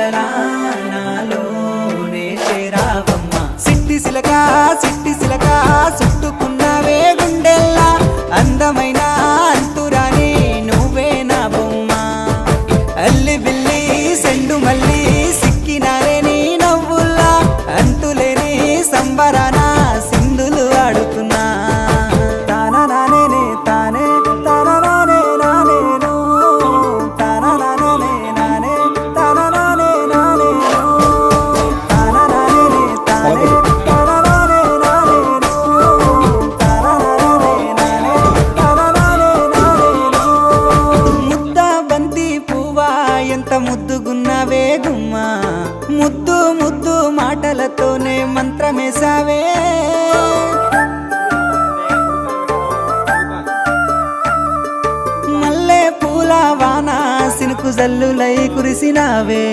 కలలా నాలోనే చేరావమ్మ. సిట్టి సిలక సిట్టి సిలక చుట్టుకున్నవే గుండెల్లా అందమైన అంతురాని నువ్వే నా బొమ్మ. అల్లి బిల్లి సెండు మల్లి సిక్కినారే నీ నవ్వుల్లా అంతులేని సంబరాన సింధులు ఆడుతున్నా. తానా నానే తానే తానా నానే నానేను తానా నానే నానే తానా నానే నానేను తానా నానే తానే తానా నానే నానేను తానా నానే నానే తానా నానే నానేను. ముద్ద బంతి పువ్వా ఎంత ముద్దుగున్నావే గుమ్మా. ముద్దు ముద్దు మాటలతోనే మంత్రమేసావే. మల్లె పూల వాన సినుకు జల్లులై కురిసినావే.